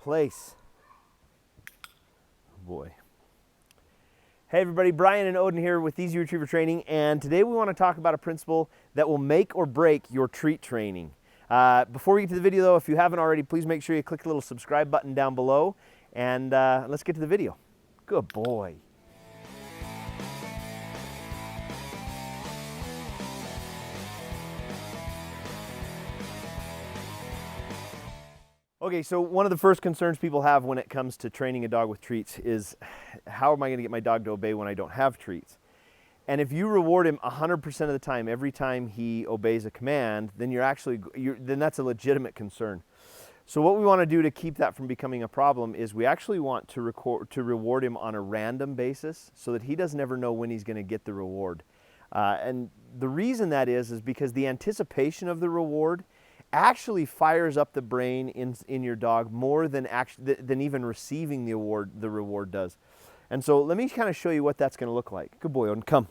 place. Oh boy. Hey everybody, Brian and Odin here with Easy Retriever Training, and today we want to talk about a principle that will make or break your treat training. Before we get to the video though, if you haven't already, please make sure you click the little subscribe button down below, and let's get to the video. Good boy. Okay, so one of the first concerns people have when it comes to training a dog with treats is, how am I going to get my dog to obey when I don't have treats? And if you reward him 100% of the time, every time he obeys a command, then then that's a legitimate concern. So what we want to do to keep that from becoming a problem is we actually want to reward him on a random basis so that he doesn't ever know when he's going to get the reward. And the reason that is because the anticipation of the reward actually fires up the brain in your dog more than even receiving the reward does. And so let me kind of show you what that's going to look like. Good boy, Odin, come.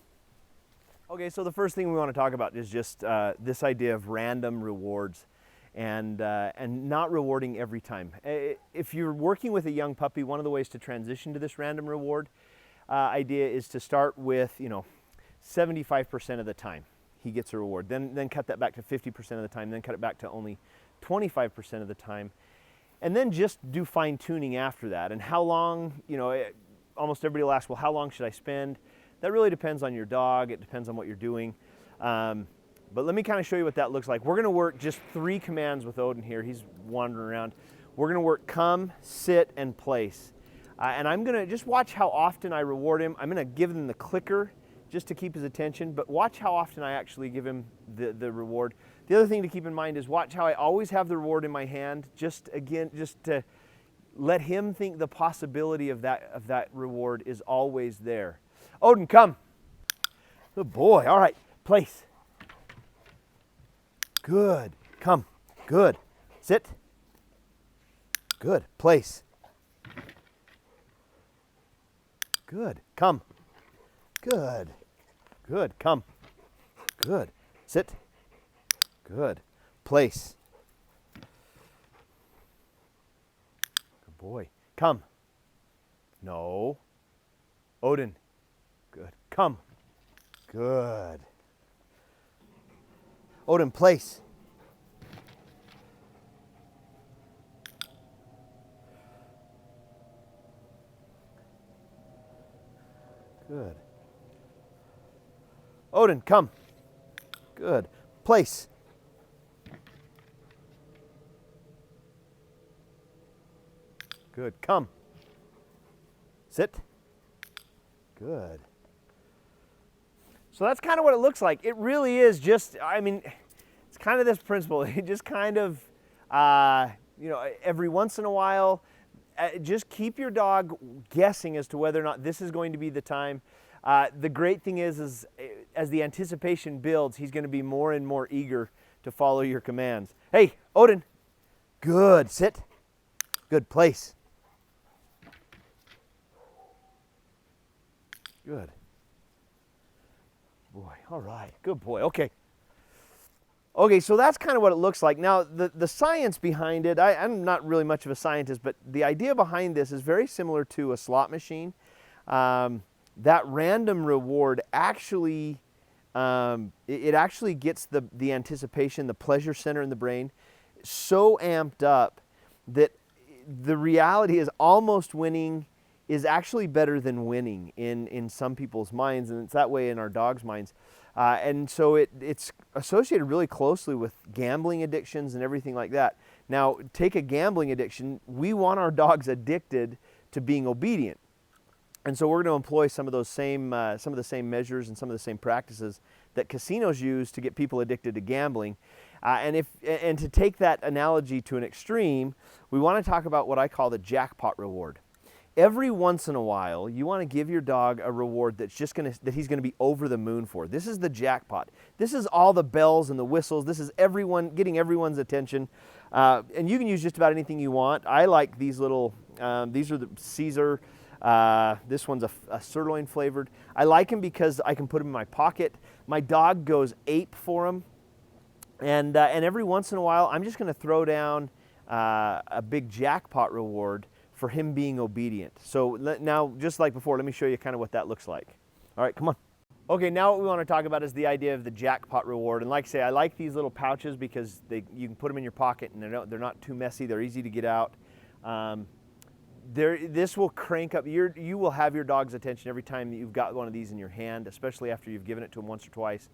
Okay, so the first thing we want to talk about is just this idea of random rewards and not rewarding every time. If you're working with a young puppy, one of the ways to transition to this random reward idea is to start with 75% of the time he gets a reward, then cut that back to 50% of the time, then cut it back to only 25% of the time, and then just do fine-tuning after that. And how long, almost everybody will ask, well, how long should I spend? That really depends on your dog. It depends on what you're doing. But let me kind of show you what that looks like. We're going to work just 3 commands with Odin here. He's wandering around. We're going to work come, sit, and place. And I'm going to just watch how often I reward him. I'm going to give him the clicker just to keep his attention, but watch how often I actually give him the reward. The other thing to keep in mind is watch how I always have the reward in my hand, just to let him think the possibility of that reward is always there. Odin, come. Good boy. All right, place. Good. Come. Good. Sit. Good. Place. Good. Come. Good. Good. Come. Good. Sit. Good. Place. Good boy. Come. No. Odin. Good. Come. Good. Odin, place. Good. Odin, come. Good. Place. Good. Come. Sit. Good. So that's kind of what it looks like. It really is just, it's kind of this principle. It just kind of, every once in a while, just keep your dog guessing as to whether or not this is going to be the time. The great thing is as the anticipation builds, he's going to be more and more eager to follow your commands. Hey, Odin. Good. Sit. Good. Place. Good. Boy. All right. Good boy. Okay. Okay, so that's kind of what it looks like. Now, the science behind it, I'm not really much of a scientist, but the idea behind this is very similar to a slot machine. That random reward actually, it actually gets the anticipation, the pleasure center in the brain so amped up that the reality is almost winning is actually better than winning in some people's minds, and it's that way in our dogs' minds. And so it's associated really closely with gambling addictions and everything like that. Now, take a gambling addiction. We want our dogs addicted to being obedient. And so we're going to employ some of the same measures and some of the same practices that casinos use to get people addicted to gambling. And to take that analogy to an extreme, we want to talk about what I call the jackpot reward. Every once in a while, you want to give your dog a reward that he's going to be over the moon for. This is the jackpot. This is all the bells and the whistles. This is getting everyone's attention. And you can use just about anything you want. I like these little, these are the CESAR. This one's a sirloin flavored. I like them because I can put them in my pocket. My dog goes ape for them. And every once in a while, I'm just going to throw down a big jackpot reward for him being obedient. So now, just like before, let me show you kind of what that looks like. All right, come on. Okay, now what we want to talk about is the idea of the jackpot reward. And like I say, I like these little pouches because you can put them in your pocket and they're not too messy. They're easy to get out. This will crank up, you will have your dog's attention every time that you've got one of these in your hand, especially after you've given it to him once or twice.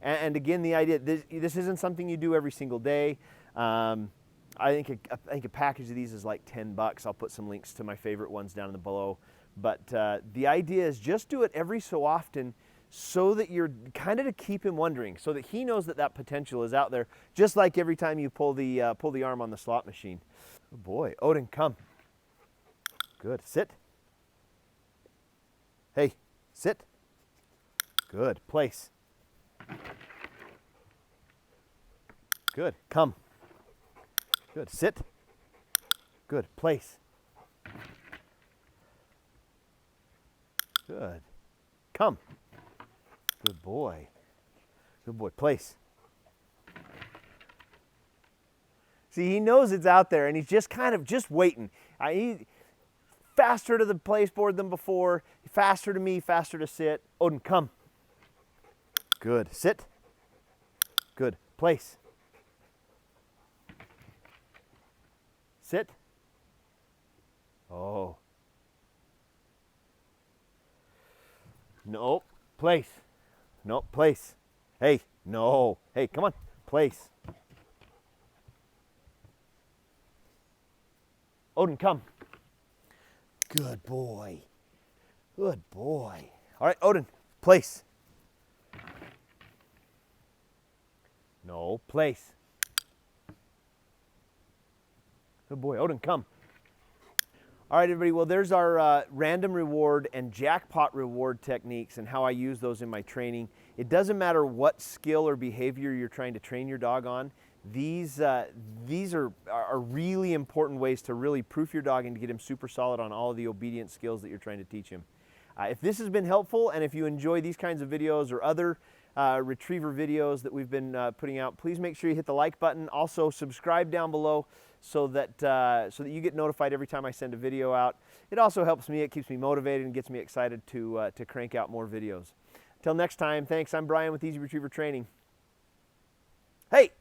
And again, the idea, this isn't something you do every single day. I think a package of these is like $10. I'll put some links to my favorite ones down in the below. But the idea is just do it every so often so that you're kind of to keep him wondering, so that he knows that that potential is out there, just like every time you pull the arm on the slot machine. Oh boy, Odin, come. Good, sit. Hey, sit. Good, place. Good, come. Good, sit. Good, place. Good, come. Good boy. Good boy, place. See, he knows it's out there and he's just kind of just waiting. He's faster to the place board than before, faster to me, faster to sit. Odin, come. Good, sit. Good, place. Sit. Oh. No, place. No, place. Hey, no. Hey, come on, place. Odin, come. Good boy. Good boy. All right, Odin, place. No, place. Good boy, Odin, come. All right, everybody, well, there's our random reward and jackpot reward techniques and how I use those in my training. It doesn't matter what skill or behavior you're trying to train your dog on. These are really important ways to really proof your dog and to get him super solid on all of the obedience skills that you're trying to teach him. If this has been helpful and if you enjoy these kinds of videos or other retriever videos that we've been putting out, please make sure you hit the like button. Also, subscribe down below so that you get notified every time I send a video out. It also helps me. It keeps me motivated and gets me excited to crank out more videos. Till next time, thanks. I'm Brian with Easy Retriever Training. Hey!